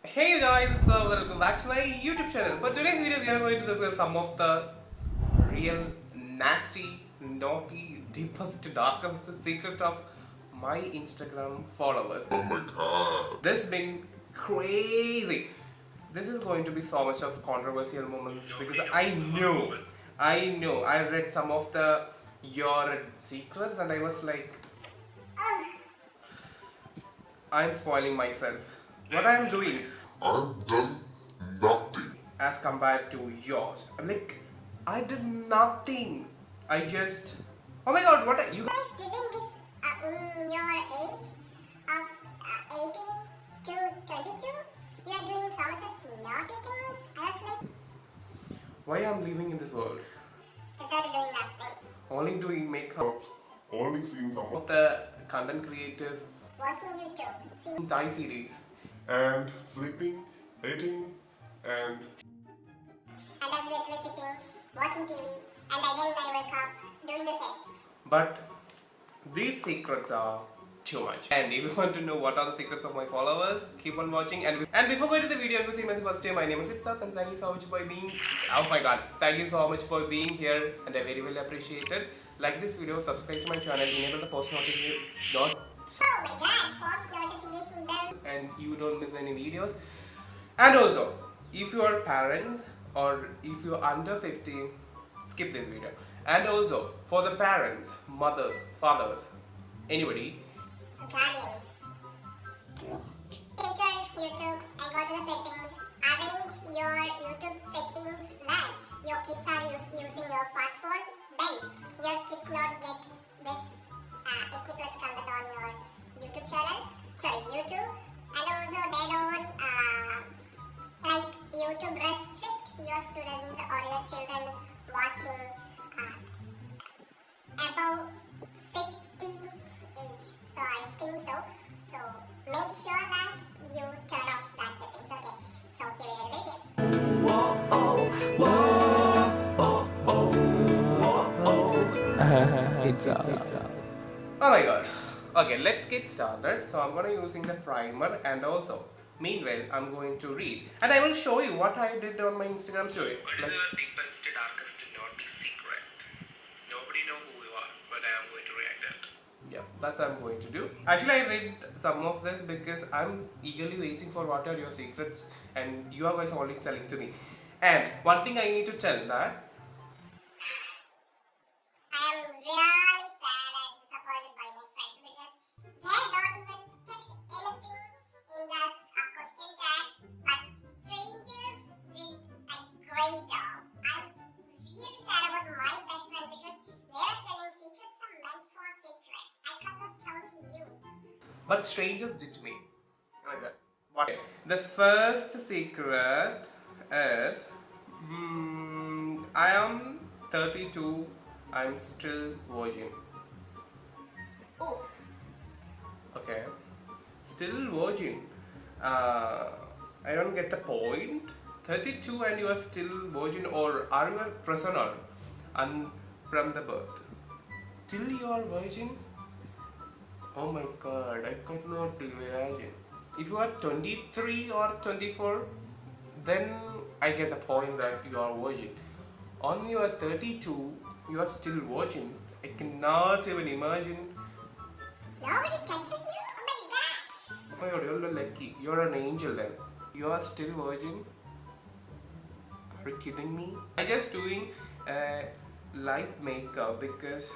Hey guys, welcome back to my YouTube channel. For today's video, we are going to discuss some of the real nasty, naughty, deepest, darkest secret of my Instagram followers. Oh my god. This been crazy. This is going to be so much of controversial moments because I read some of the your secrets and I was like, I'm spoiling myself. What I am doing? I've done nothing. As compared to yours. Like, I did nothing. I just. Oh my god, what are you guys didn't this in your age of 18 to 22? You are doing so much of naughty things. I was like, why I'm living in this world? without doing nothing. Only doing makeup. Only seeing some of the content creators. Watching YouTube. Seeing Thai series. And sleeping, eating, and I was literally sitting, watching TV, and again I wake up doing the same. But these secrets are too much. And if you want to know what are the secrets of my followers, keep on watching. And before going to the video, if you see me the first time, my name is Itzat and thank you so much for being. Oh my god, thank you so much for being here, and I very well appreciate it. Like this video, subscribe to my channel, enable the post notification. Oh my god, post notification bell. And you don't miss any videos. And also, if you are parents or if you are under 15, skip this video. And also, for the parents, mothers, fathers, anybody, guardians, take your YouTube and go to the settings. Arrange your YouTube settings well. Your kids are using your smartphone, then your kids not get this 80 plus content on your YouTube channel. Sorry, YouTube. And also they don't like YouTube restrict your students or your children watching above 50 age. So I think so. So make sure that you turn off that settings. Okay. So here we go to the video. oh my god. Okay, let's get started. So I'm gonna using the primer and also meanwhile I'm going to read and I will show you what I did on my Instagram story. What is the deepest, darkest, naughty secret? Nobody know who you are, but I am going to react it. Yeah, that's what I'm going to do. Actually, I read some of this because I'm eagerly waiting for what are your secrets and you are guys only telling to me. And one thing I need to tell that I am really sad and disappointed by my friends because they don't even text anything in the question tag, but strangers did a great job. I'm really sad about my best friend because they are selling secrets are meant for secrets. I cannot tell to you. but strangers did to me. Oh my god. What? The first secret is I am 32. I'm still virgin. Oh, Okay. Still virgin. I don't get the point. 32 and you are still virgin, or are you a prisoner and from the birth? Till you are virgin? Oh my god, I could not imagine. If you are 23 or 24, then I get the point that you are virgin. On your 32, you are still virgin. I cannot even imagine. nobody touches you? Oh my god. Oh my god, you're lucky. You're an angel then. You are still virgin? Are you kidding me? I just doing light makeup because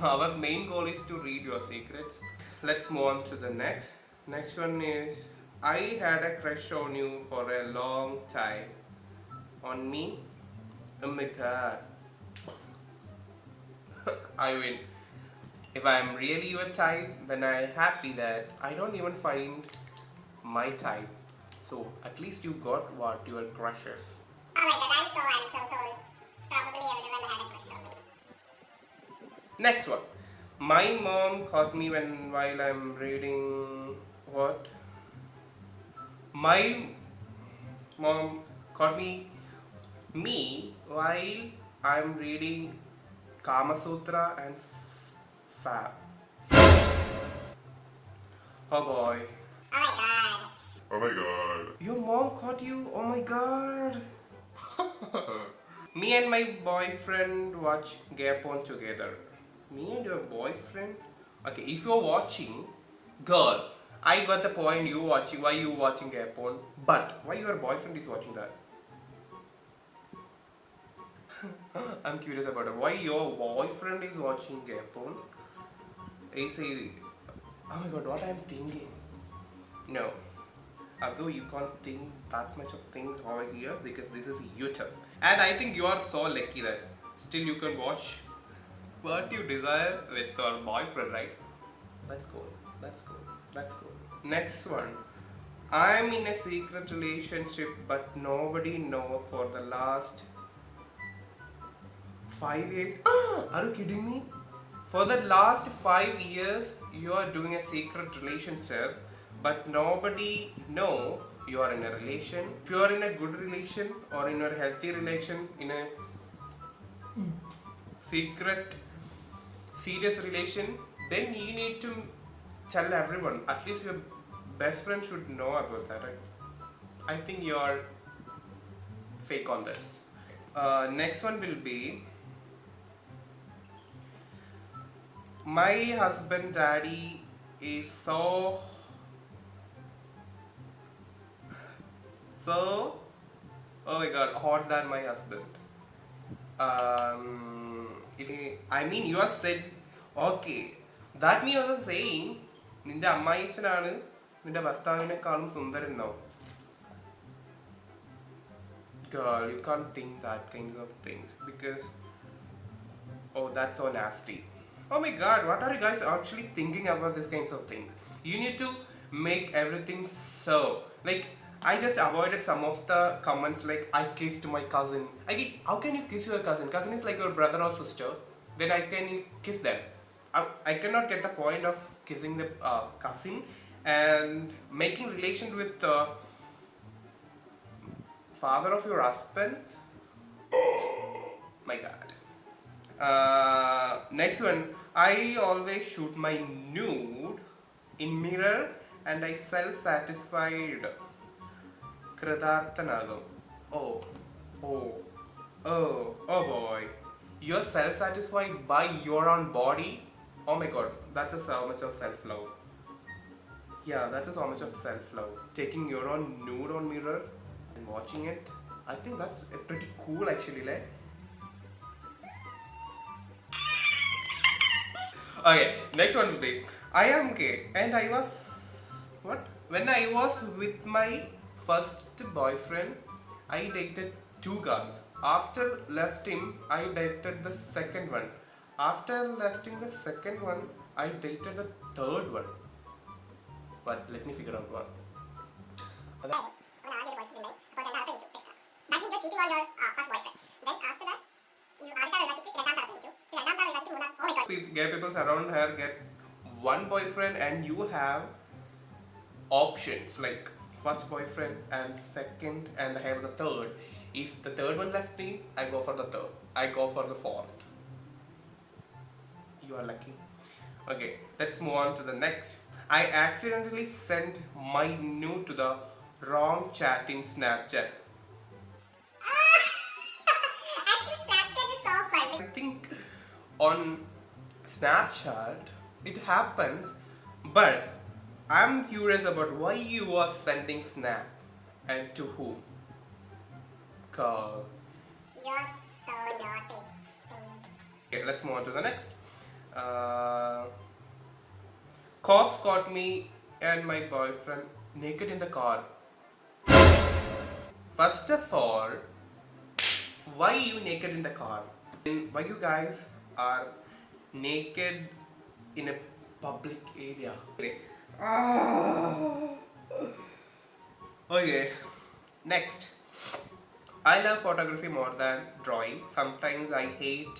our main goal is to read your secrets. Let's move on to the next. Next one is I had a crush on you for a long time. On me? Oh my god. I win. If I am really your type, then I am happy that I don't even find my type. So at least you got what your crush is. Oh my god, I'm so handsome, so probably everyone had a crush on me. Next one. My mom caught me while I'm reading what? My mom caught me while I'm reading Kama Sutra and Fab. Oh boy. Oh my god. Oh my god. Your mom caught you? Oh my god. Me and my boyfriend watch gay porn together. Me and your boyfriend? Okay, if you're watching, girl, I got the point you watching, why you watching gay porn, but why your boyfriend is watching that? I'm curious about it. Why your boyfriend is watching gay porn? I say, oh my god, what I'm thinking? No. Although you can't think that much of things over here because this is YouTube. And I think you are so lucky that still you can watch what you desire with your boyfriend, right? That's cool. That's cool. That's cool. Next one. I'm in a secret relationship but nobody know for the last 5 years. Are you kidding me? For the last 5 years, you are doing a secret relationship, but nobody know you are in a relation. If you are in a good relation or in a healthy relation, in a secret, serious relation, then you need to tell everyone. At least your best friend should know about that, right? I think you are fake on this. Next one will be my husband daddy is so oh my god hot than my husband. If I mean you are said okay, that means you are saying നിന്റെ അമ്മായിച്ചനാണ് നിന്റെ ഭർത്താവിനെക്കാളും സുന്ദരനോ? Girl, you can't think that kinds of things because oh, that's so nasty. Oh my god, what are you guys actually thinking about these kinds of things? You need to make everything so. Like, I just avoided some of the comments like, I kissed my cousin. How can you kiss your cousin? Cousin is like your brother or sister. Then I can kiss them. I cannot get the point of kissing the cousin and making relation with the father of your husband. My god. Next one, I always shoot my nude in mirror and I self-satisfied. Kradarthanagam. Oh, oh, oh boy. You're self-satisfied by your own body? Oh my god, that's just how much of self-love. Yeah, that's just how much of self-love. Taking your own nude on mirror and watching it. I think that's pretty cool actually, like. Okay, next one will be I am gay and I was what? When I was with my first boyfriend, I dated 2 girls. After left him, I dated the second one. After lefting the second one, I dated the third one. But let me figure out one. That means you're cheating on your first boyfriend. Then after that, you oh my god. Gay people around her get one boyfriend and you have options like first boyfriend and second and I have the third. If the third one left me, I go for the third. I go for the fourth. You are lucky. Okay, let's move on to the next. I accidentally sent my nude to the wrong chat in Snapchat. Actually, Snapchat is so fun. I think on Snapchat it happens, but I'm curious about why you are sending snap and to whom. Girl. You're so naughty. Okay, let's move on to the next. Cops caught me and my boyfriend naked in the car. First of all, why you naked in the car? And why you guys are naked in a public area? Okay, next. I love photography more than drawing. Sometimes I hate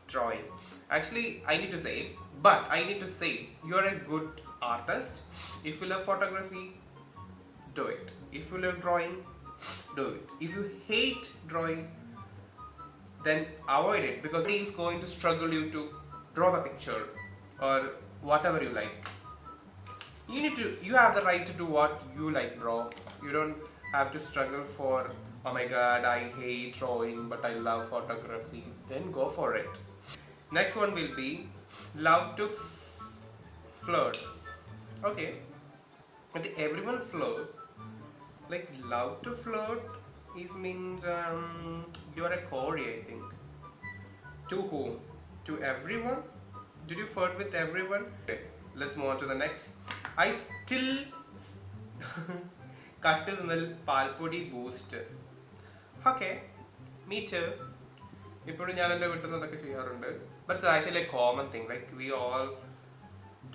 drawing. Actually, I need to say, but I need to say, you're a good artist. If you love photography, do it. If you love drawing, do it. If you hate drawing, then avoid it because he is going to struggle you to draw the picture or whatever you like. you have the right to do what you like, bro. You don't have to struggle for, oh my god, I hate drawing but I love photography. Then go for it. Next one will be love to flirt. Okay, I think everyone flirt. Like love to flirt is means you're a Corey, I think. To whom? To everyone? Did you flirt with everyone? Okay, let's move on to the next. I still cut തിന്നൽ പാൽപ്പൊടി Boost. Okay, me to. ഇപ്പോഴും ഞാൻ എൻ്റെ വീട്ടിൽ നിന്ന് അതൊക്കെ ചെയ്യാറുണ്ട്. But it's actually A common thing. Like we all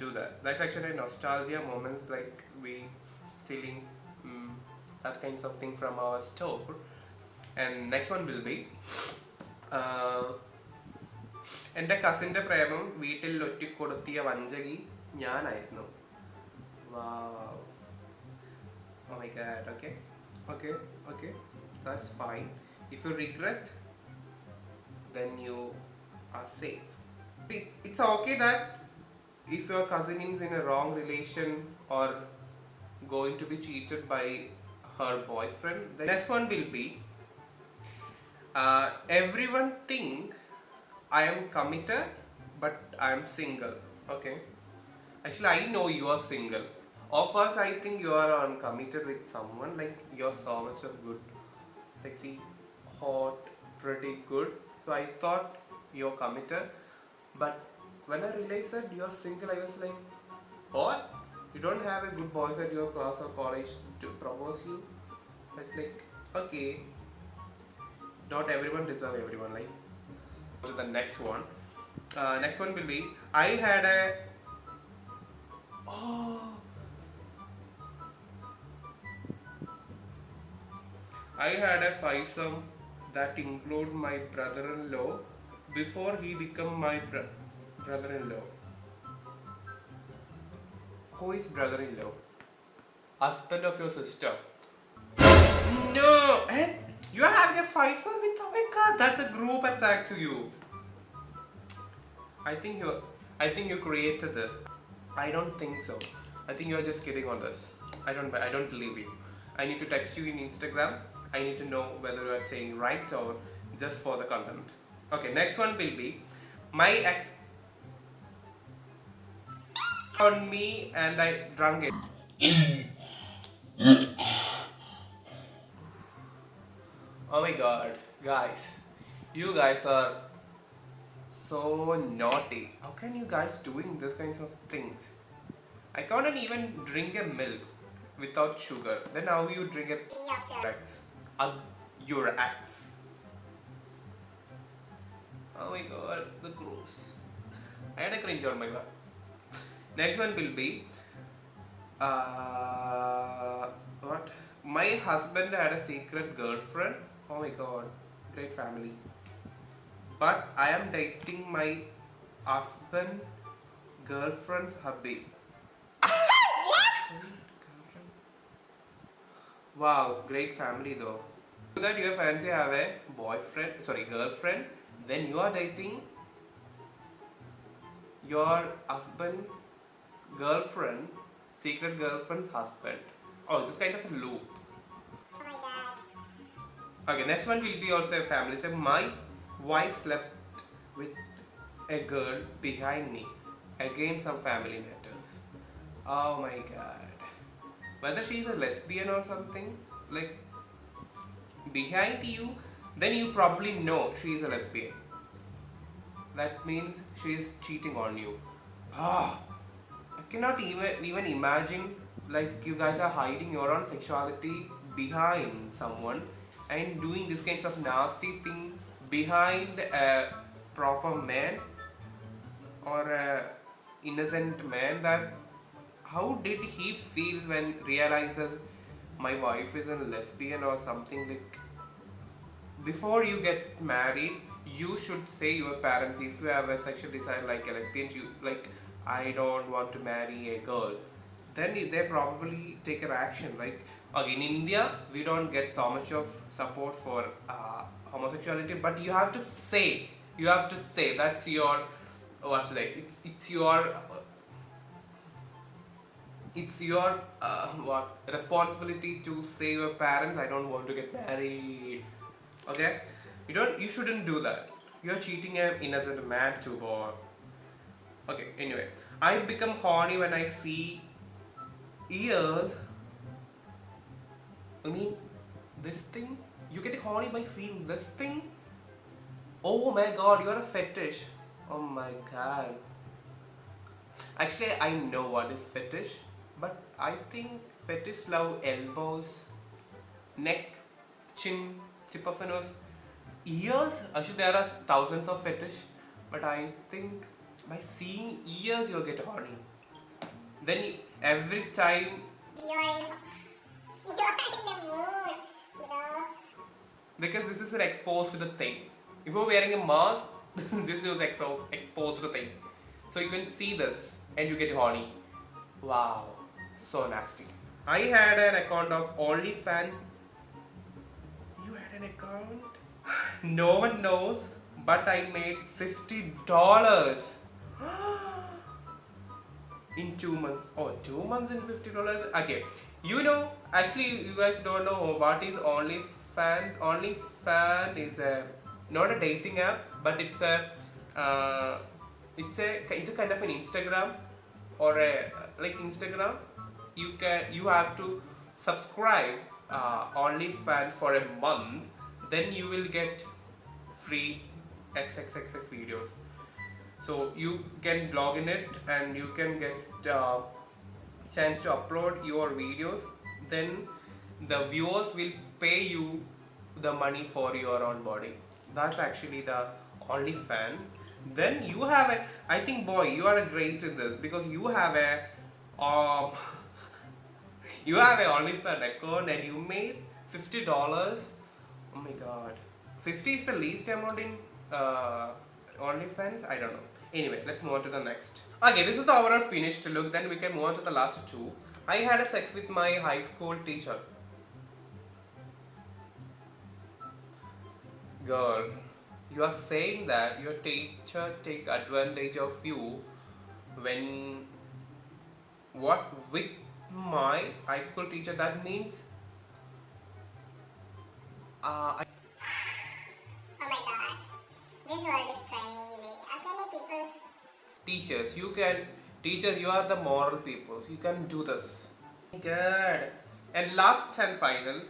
do that. That's actually nostalgia moments, like we stealing that kinds of thing from our store. And next one will be എൻ്റെ കസിൻ്റെ പ്രേമം വീട്ടിൽ ഒറ്റിക്കൊടുത്തിയ വഞ്ചകി ഞാനായിരുന്നു. Wow. Oh my god. Okay, that's fine. If you regret, then you are safe. It's okay that if your cousin is in a wrong relation or going to be cheated by her boyfriend. The next one will be everyone think I am committed but I am single. Okay, actually I know you are single. Of us, I think you are uncommitted with someone. Like you're so much of good, sexy, hot, pretty good. So I thought you're committed, but when I realized that you're single, I was like, what? You don't have a good boys at your class or college to propose you? I was like, okay, not everyone deserve everyone. Like, to the next one. Next one will be, I had a foursome that include my brother-in-law before he become my brother-in-law. Who is brother-in-law? Husband of your sister. No, and you are having a foursome with, oh my god, that's a group attack to you. I think you created this. I don't think so. I think you are just kidding on this. I don't believe you. I need to text you in Instagram. I need to know whether you are saying right or just for the content. Okay, next one will be my ex on me and I drunk it. Oh my god, guys, you guys are so naughty. How can you guys doing these kinds of things? I can't even drink a milk without sugar. Then how you drink a your ex? Oh my god, the gross. I had a cringe on my back. Next one will be what? My husband had a secret girlfriend. Oh my god, great family. But I am dating my husband girlfriend's hubby. What? Wow, great family though. So that your fancy have a girlfriend, then you are dating your husband girlfriend, secret girlfriend's husband. Oh, this kind of a loop. Oh my god. Okay, next one will be also a family. So my wife slept with a girl behind me. Again, some family matters. Oh my god. Whether she is a lesbian or something, like behind you, then you probably know she is a lesbian. That means she is cheating on you. I cannot even imagine, like you guys are hiding your own sexuality behind someone and doing this kinds of nasty thing behind a proper man or a innocent man. That how did he feel when realizes my wife is a lesbian or something? Like before you get married, you should say your parents, if you have a sexual desire like a lesbian, you like, I don't want to marry a girl, then they probably take an action. Like in India, we don't get so much of support for homosexuality, but you have to say that's your, what's like, it's your it's your what responsibility to say your parents, I don't want to get married. Okay, you shouldn't do that. You're cheating an innocent man too, boy. Okay, anyway, I become horny when I see ears. I mean, this thing. You get horny by seeing this thing. Oh my god, you're a fetish. Oh my god. Actually, I know what is fetish, but I think fetish love elbows, neck, chin, tip of the nose, ears. Actually, there are thousands of fetish, but I think by seeing ears you get horny. Then every time, You're in the mood, bro. because this is an exposed thing. If you're wearing a mask, this is exposed thing. So you can see this and you get horny. Wow, so nasty. I had an account of OnlyFans. You had an account? No one knows, but I made $50 in 2 months. Oh, 2 months and $50. Okay, actually, you guys don't know what is OnlyFans. OnlyFans is not a dating app, but it's a kind of an Instagram or a like Instagram. You have to subscribe OnlyFans for a month, then you will get free XXXX videos. So you can log in it and you can get chance to upload your videos. Then the viewers will pay you the money for your own body. That's actually the OnlyFans. Then you have a, I think, boy, you are great in this because you have a you have a OnlyFans account and you made $50. Oh my god, 50 is the least amount in OnlyFans. I don't know. Anyway, let's move on to the next. Okay, this is the overall finished look. Then we can move on to the last two. I had a sex with my high school teacher. Girl, you are saying that your teacher take advantage of you when what with my high school teacher? That means I Oh my god. This world is crazy. How can the people teachers. Teachers, you are the moral peoples. You can do this. Good. And last and final,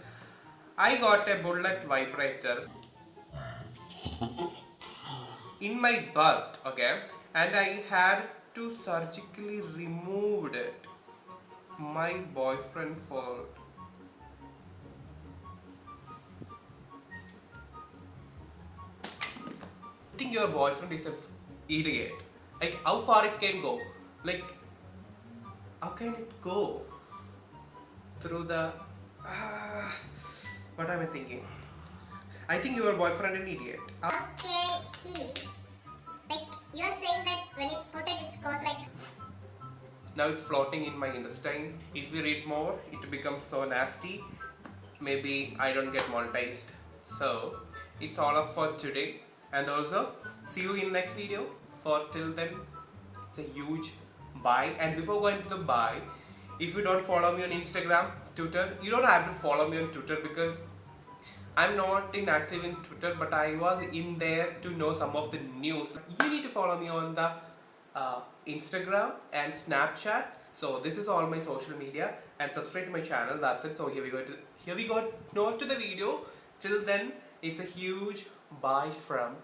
I got a bullet vibrator in my butt, okay, and I had to surgically remove it. My boyfriend for think your boyfriend is an idiot. Like how far it can go? Like how can it go through the? What am I thinking? I think your boyfriend an idiot. can he? Like, you're saying that when you put it, it goes like. Now it's floating in my intestine. If we read more, it becomes so nasty. Maybe I don't get monetized. So it's all up for today. And also see you in next video. For till then, it's a huge bye. And before going to the bye, if you don't follow me on Instagram, Twitter, you don't have to follow me on Twitter because I'm not inactive in Twitter, but I was in there to know some of the news. You need to follow me on the Instagram and Snapchat. So this is all my social media, and subscribe to my channel. That's it. So here we go. Now to the video. Till then, it's a huge bye from